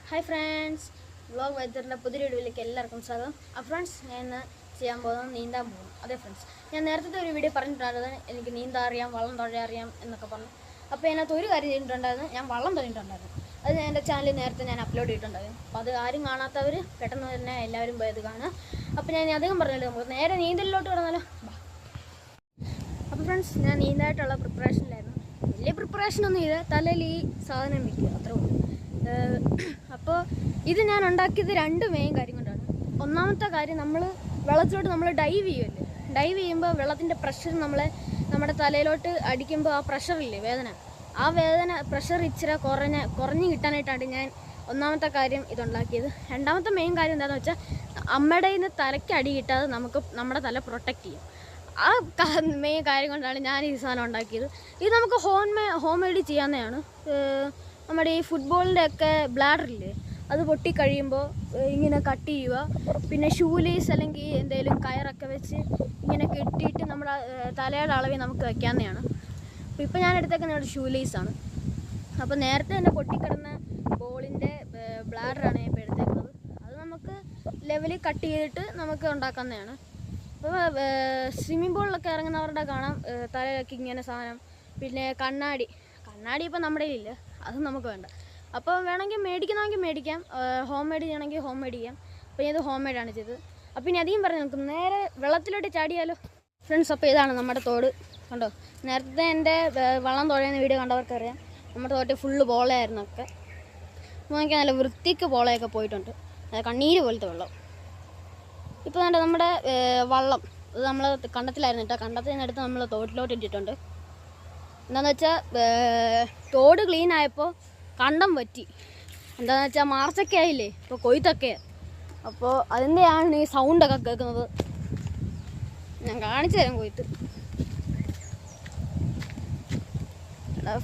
Hi friends, vlog വെതറിൻ്റെ പുതിയ വീഡിയോയിലേക്ക് എല്ലാവർക്കും സ്വാഗതം. ഫ്രണ്ട്സ്, ഞാൻ ഇന്ന് ചെയ്യാൻ പോകുന്നത് നീന്താൻ പോകും. അതെ ഫ്രണ്ട്സ്, ഞാൻ നേരത്തെ ഒരു വീഡിയോ പറഞ്ഞിട്ടുണ്ടായിരുന്നു എനിക്ക് നീന്താൻ അറിയാം, വള്ളം തൊഴാൻ അറിയാം എന്നൊക്കെ പറഞ്ഞു. അപ്പോൾ അതിനകത്ത് ഒരു കാര്യം ചെയ്തിട്ടുണ്ടായിരുന്നു, ഞാൻ വള്ളം തൊഴിഞ്ഞിട്ടുണ്ടായിരുന്നു. അത് ഞാൻ എൻ്റെ ചാനലിൽ നേരത്തെ ഞാൻ അപ്ലോഡ് ചെയ്തിട്ടുണ്ടായിരുന്നു. അപ്പോൾ അത് ആരും കാണാത്തവർ പെട്ടെന്ന് തന്നെ എല്ലാവരും പോയത് കാണുക. അപ്പോൾ ഞാൻ അധികം പറഞ്ഞല്ലോ, നമുക്ക് നേരെ നീന്തലിലോട്ട് കിടന്നാലോ. അപ്പോൾ ഫ്രണ്ട്സ്, ഞാൻ നീന്തായിട്ടുള്ള പ്രിപ്പറേഷനിലായിരുന്നു. വലിയ പ്രിപ്പറേഷനൊന്നും ചെയ്ത് തലയിൽ ഈ സാധനം വയ്ക്കുക, അത്രേ ഉള്ളൂ. അപ്പോൾ ഇത് ഞാൻ ഉണ്ടാക്കിയത് രണ്ട് മെയിൻ കാര്യം കൊണ്ടാണ്. ഒന്നാമത്തെ കാര്യം, നമ്മൾ വെള്ളത്തിലോട്ട് നമ്മൾ ഡൈവ് ചെയ്യുമല്ലേ, ഡൈവ് ചെയ്യുമ്പോൾ വെള്ളത്തിൻ്റെ പ്രഷർ നമ്മുടെ തലയിലോട്ട് അടിക്കുമ്പോൾ ആ പ്രഷറില്ലേ, ആ വേദന പ്രഷർ ഇച്ചിരി കുറഞ്ഞ് കിട്ടാനായിട്ടാണ് ഞാൻ ഒന്നാമത്തെ കാര്യം ഇതുണ്ടാക്കിയത്. രണ്ടാമത്തെ മെയിൻ കാര്യം എന്താണെന്ന് വെച്ചാൽ, അമ്മയുടെ നിന്ന് തലയ്ക്ക് അടി കിട്ടാതെ നമ്മുടെ തല പ്രൊട്ടക്റ്റ് ചെയ്യും. ആ മെയിൻ കാര്യം കൊണ്ടാണ് ഞാൻ ഈ സാധനം ഉണ്ടാക്കിയത്. ഇത് നമുക്ക് ഹോം മെയ്ഡ് ചെയ്യാവുന്നതാണ്. നമ്മുടെ ഈ ഫുട്ബോളിൻ്റെ ഒക്കെ ബ്ലാഡറില്ലേ, അത് പൊട്ടിക്കഴിയുമ്പോൾ ഇങ്ങനെ കട്ട് ചെയ്യുക, പിന്നെ ഷൂലേസ് അല്ലെങ്കിൽ എന്തെങ്കിലും കയറൊക്കെ വെച്ച് ഇങ്ങനെ കെട്ടിയിട്ട് നമ്മുടെ തലയുടെ അളവിൽ നമുക്ക് വയ്ക്കാവുന്നതാണ്. അപ്പോൾ ഇപ്പോൾ ഞാൻ എടുത്തേക്കുന്ന ഒരു ഷൂലേസാണ്. അപ്പോൾ നേരത്തെ തന്നെ പൊട്ടിക്കിടന്ന ബോളിൻ്റെ ബ്ലാഡറാണ് ഞാൻ ഇപ്പോൾ എടുത്തേക്കുന്നത്. അത് നമുക്ക് ലെവലിൽ കട്ട് ചെയ്തിട്ട് നമുക്ക് ഉണ്ടാക്കാവുന്നതാണ്. അപ്പോൾ സ്വിമ്മിംഗ് പൂളിലൊക്കെ ഇറങ്ങുന്നവരുടെ കാണാം തലയിലൊക്കെ ഇങ്ങനെ സാധനം. പിന്നെ കണ്ണാടി ഇപ്പോൾ നമ്മുടെ കയ്യിലില്ല, അത് നമുക്ക് വേണ്ട. അപ്പോൾ വേണമെങ്കിൽ മേടിക്കാം, ഹോം മെയ്ഡ് ചെയ്യണമെങ്കിൽ ഹോം മെയ്ഡ് ചെയ്യാം. അപ്പോൾ ഇത് ഹോം മെയ്ഡാണ് ചെയ്തത്. അപ്പോൾ ഇനി അധികം പറഞ്ഞ് നമുക്ക് നേരെ വെള്ളത്തിലോട്ട് ചാടിയാലോ ഫ്രണ്ട്സ്. അപ്പോൾ ഇതാണ് നമ്മുടെ തോട്, കണ്ടോ. നേരത്തെ എൻ്റെ വള്ളം തുഴയുന്ന വീഡിയോ കണ്ടവർക്കറിയാം, നമ്മുടെ തോട്ടിൽ ഫുള്ള് ബോളയായിരുന്നു ഒക്കെ. നോക്കിയാൽ നല്ല വൃത്തിക്ക് ബോളയൊക്കെ പോയിട്ടുണ്ട്, കണ്ണീര് പോലത്തെ വെള്ളം. ഇപ്പോൾ വേണ്ട നമ്മുടെ വള്ളം, ഇത് നമ്മൾ കണ്ടത്തിലായിരുന്നു കേട്ടോ. കണ്ടത്തിൽ നിന്നെടുത്ത് നമ്മൾ തോട്ടിലോട്ട് ഇട്ടിട്ടുണ്ട്. എന്താണെന്ന് വെച്ചാൽ തോട് ക്ലീൻ ആയപ്പോൾ കണ്ടം പറ്റി. എന്താണെന്ന് വെച്ചാൽ മാർച്ചൊക്കെ ആയില്ലേ, ഇപ്പോൾ കൊയ്ത്തൊക്കെ. അപ്പോൾ അതിൻ്റെയാണ് ഈ സൗണ്ടൊക്കെ കേൾക്കുന്നത്. ഞാൻ കാണിച്ചു തരാം കൊയ്ത്ത്.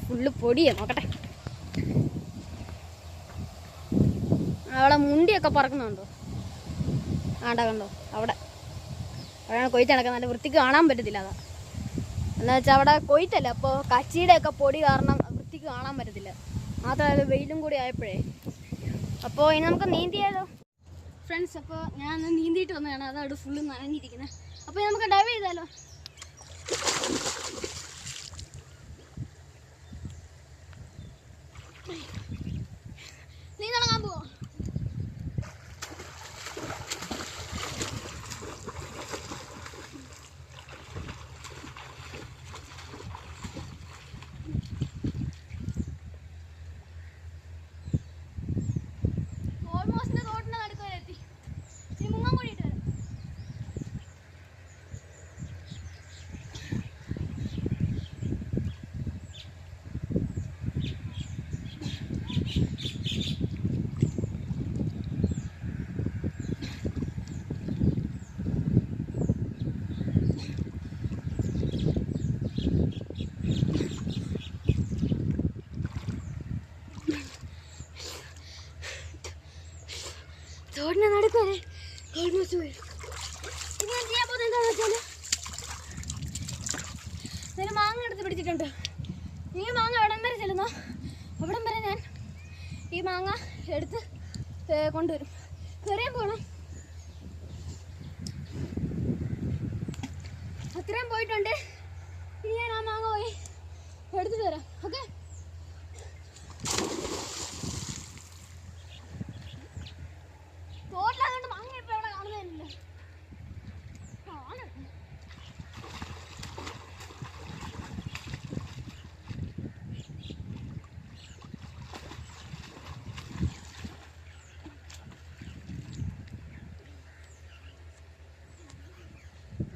ഫുള്ള് പൊടിയാണ്, നോക്കട്ടെ. അവിടെ മുണ്ടിയൊക്കെ പറക്കുന്നുണ്ടോ? കണ്ടോ അവിടെയാണ് കൊയ്ത്ത് നടക്കുന്നത്. നല്ല വൃത്തിക്ക് കാണാൻ പറ്റത്തില്ല. അതാ എന്താ വെച്ചാൽ അവിടെ കൊയ്ത്തല്ല, അപ്പോൾ കച്ചിയുടെ ഒക്കെ പൊടി കാരണം വൃത്തിക്ക് കാണാൻ പറ്റത്തില്ല. മാത്രമല്ല വെയിലും കൂടി ആയപ്പോഴേ. അപ്പോൾ ഇനി നമുക്ക് നീന്തിയാലോ ഫ്രണ്ട്സ്. അപ്പോൾ ഞാൻ നീന്തിയിട്ട് വന്നതാണ്, അതവിടെ ഫുള്ള് നനഞ്ഞിരിക്കുന്നത്. അപ്പോൾ നമുക്ക് ഡൈവ് ചെയ്താലോ. നീന്തളങ്ങാൻ പോവോ? തോടിനെ നടക്കുവരെ ഓൾമോസ്റ്റ് പോയി. ഇത് ഞാൻ ചെയ്യാൻ പോകുന്നത് എന്താണെന്ന് വെച്ചാൽ, ഞാൻ മാങ്ങ എടുത്ത് പിടിച്ചിട്ടുണ്ട്. ഈ മാങ്ങ എവിടം വരെ ചെല്ലുന്നോ അവിടം വരെ ഞാൻ ഈ മാങ്ങ എടുത്ത് കൊണ്ടുവരും. എറിയാൻ പോകണം. അത്രയും പോയിട്ടുണ്ട്. ഇനി ഞാൻ ആ മാങ്ങ പോയി എടുത്തിട്ട് വരാം. ഓക്കെ. തോട്ടിലാകൊണ്ട് മാങ്ങ ഇപ്പം എവിടെ കാണുന്നില്ല.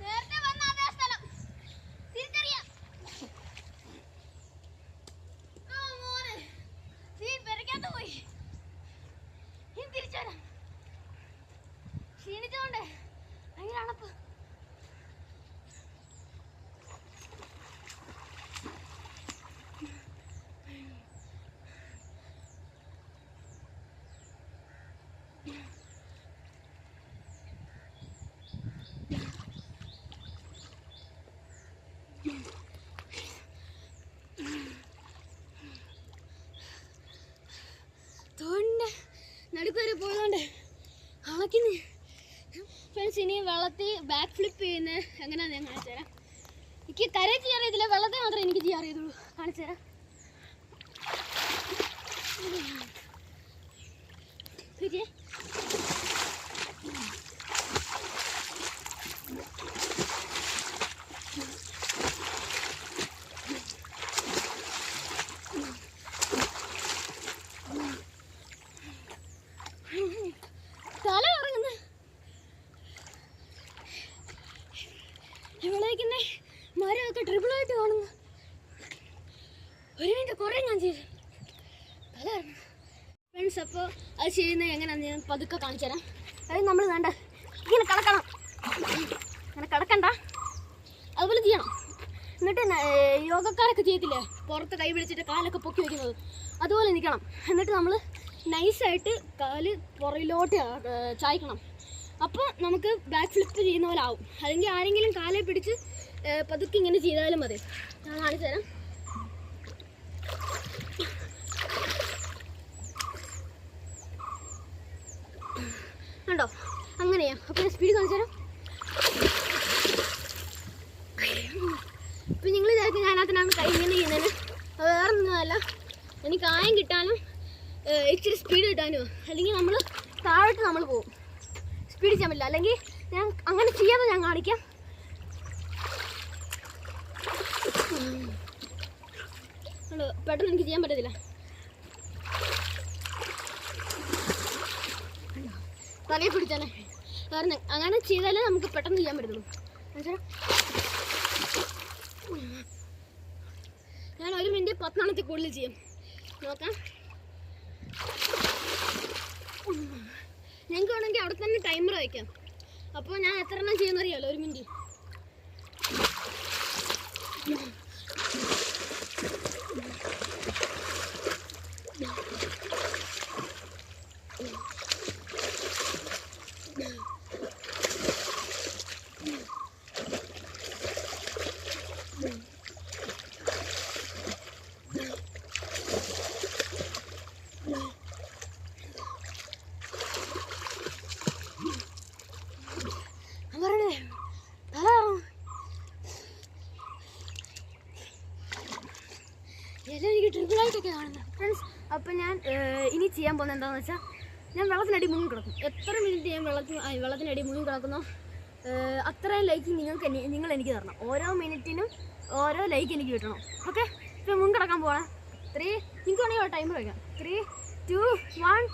നേരത്തെ വന്ന അതേ സ്ഥലം തിരിച്ചറിയാം. മോനെ നീ പെരക്കാത്ത പോയി. ഇനി തിരിച്ചു വരാം. ക്ഷീണിച്ചോണ്ട് ഭയങ്കര അണപ്പ്. തോടിൻ്റെ നടുക്കുവരെ പോയതുകൊണ്ട് അളക്കുന്നു. ഫ്രണ്ട്സ്, ഇനി വെള്ളത്തിൽ ബാക്ക് ഫ്ലിപ്പ് ചെയ്യുന്നത് എങ്ങനെയാണെന്ന് ഞാൻ കാണിച്ചു തരാം. എനിക്ക് കരയിൽ ചെയ്യാൻ അറിയത്തില്ല, വെള്ളത്തിൽ മാത്രമേ എനിക്ക് ചെയ്യാൻ അറിയത്തുള്ളൂ. കാണിച്ചു തരാം. തല കറങ്ങുന്ന വിളയിക്കുന്ന മരമൊക്കെ ട്രിപ്പിളായിട്ട് കാണുന്നു. ഒരു മിനിറ്റ് കുറേ ഞാൻ ചെയ്തു. തല കറങ്ങുന്നു. ഫ്രണ്ട്സ്, അപ്പോൾ അത് ചെയ്യുന്നത് എങ്ങനെയാണെന്ന് ഞാൻ പതുക്കെ കാണിച്ചു തരാം. അതായത് നമ്മൾ വേണ്ട ഇങ്ങനെ കിടക്കണം, അങ്ങനെ കിടക്കണ്ട, അതുപോലെ ചെയ്യണം. എന്നിട്ട് യോഗക്കാരൊക്കെ ചെയ്യത്തില്ലേ, പുറത്ത് കൈ പിടിച്ചിട്ട് കാലൊക്കെ പൊക്കി വയ്ക്കുന്നത്, അതുപോലെ നിൽക്കണം. എന്നിട്ട് നമ്മൾ നൈസായിട്ട് കാല് പുറയിലോട്ട് ചായ്ക്കണം. അപ്പോൾ നമുക്ക് ബാക്ക് ഫ്ലിപ്പ് ചെയ്യുന്ന പോലെ ആവും. അല്ലെങ്കിൽ ആരെങ്കിലും കാലെ പിടിച്ച് പതുക്കെ ഇങ്ങനെ ചെയ്താലും മതി. ഞാൻ കാണിച്ചു തരാം. കണ്ടോ, അങ്ങനെയാ. അപ്പോൾ ഞാൻ സ്പീഡ് കാണിച്ചു തരാം. ഇപ്പം നിങ്ങൾ വിചാരിക്കും ഞാനകത്തിനാണ് കൈ ഇങ്ങനെ ചെയ്യുന്നതിന്. അത് വേറെ ഒന്നുമല്ല, എനിക്ക് ആയം കിട്ടാനും ഇച്ചിരി സ്പീഡ് കിട്ടാനുമോ. അല്ലെങ്കിൽ നമ്മൾ താഴോട്ട് നമ്മൾ പോകും, സ്പീഡ് ചെയ്യാൻ പറ്റില്ല. അല്ലെങ്കിൽ ഞാൻ അങ്ങനെ ചെയ്യാതെ ഞാൻ കാണിക്കാം. പെട്ടെന്ന് എനിക്ക് ചെയ്യാൻ പറ്റത്തില്ല. തലയിൽ പിടിച്ചാലേ, കാരണം അങ്ങനെ ചെയ്താലേ നമുക്ക് പെട്ടെന്ന് ചെയ്യാൻ പറ്റുള്ളൂ. ഞാൻ 1 മിനിറ്റ് 10 എണ്ണത്തിൽ കൂടുതൽ ചെയ്യും. നോക്കാം. ഞങ്ങൾക്ക് വേണമെങ്കിൽ അവിടെ തന്നെ ടൈമർ വയ്ക്കാം. അപ്പോൾ ഞാൻ എത്ര എണ്ണം ചെയ്യുന്നറിയാമല്ലോ, 1 മിനിറ്റ്. എല്ലാം എനിക്ക് ട്രിപ്പിളായിട്ടൊക്കെ കാണുന്നത്. ഫ്രണ്ട്സ്, അപ്പം ഞാൻ ഇനി ചെയ്യാൻ പോകുന്നത് എന്താണെന്ന് വെച്ചാൽ, ഞാൻ വെള്ളത്തിനടി മുങ്ങി കിടക്കും. എത്ര മിനിറ്റ് ഞാൻ വെള്ളത്തിനടി മുങ്ങി കിടക്കുന്നോ അത്രയും ലൈക്ക് നിങ്ങൾ എനിക്ക് തരണം. ഓരോ മിനിറ്റിനും ഓരോ ലൈക്ക് എനിക്ക് കിട്ടണം. ഓക്കെ, ഇപ്പം മുങ്ങി കിടക്കാൻ പോകണം. 3 നിങ്ങൾക്ക് വേണമെങ്കിൽ ടൈമർ വയ്ക്കാം. 3, 2, 1.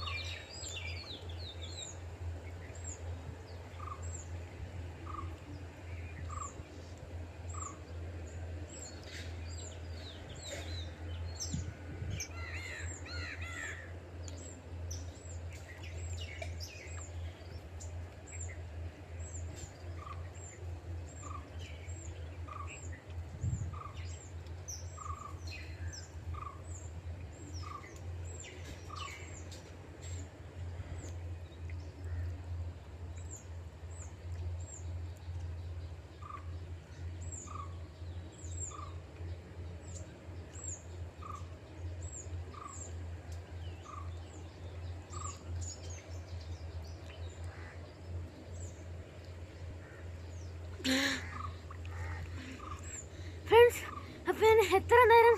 ഫ്രണ്ട്സ്, അപ്പോൾ ഞാൻ എത്ര നേരം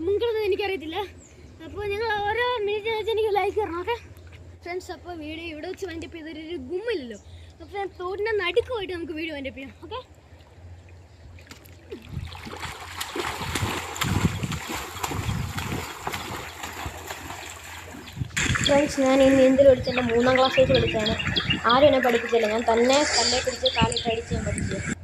മുങ്ങിക്കുന്നത് എനിക്കറിയത്തില്ല. അപ്പോൾ നിങ്ങൾ ഓരോ മിനിറ്റ് വെച്ച് എനിക്ക് ലൈക്ക് തരണം. ഓക്കെ ഫ്രണ്ട്സ്, അപ്പോൾ വീഡിയോ ഇവിടെ വെച്ച് വൈൻഡപ്പ് ചെയ്തൊരു ഗുമ്മില്ലല്ലോ. അപ്പോൾ ഞാൻ തോടിൻ്റെ നടുക്ക് പോയിട്ട് നമുക്ക് വീഡിയോ വൈൻഡപ്പ് ചെയ്യാം. ഓക്കെ, ഫ്രണ്ട്സ്, ഞാൻ ഈ നീന്തൽ പഠിച്ചെൻ്റെ 3ാം ക്ലാസ് വെച്ച് പഠിച്ചതാണ്. ആരും എന്നെ പഠിപ്പിച്ചില്ല, ഞാൻ തന്നെ കല്ലേ പിടിച്ച് കാലിട്ട് അടിച്ച് ഞാൻ പഠിച്ചത്.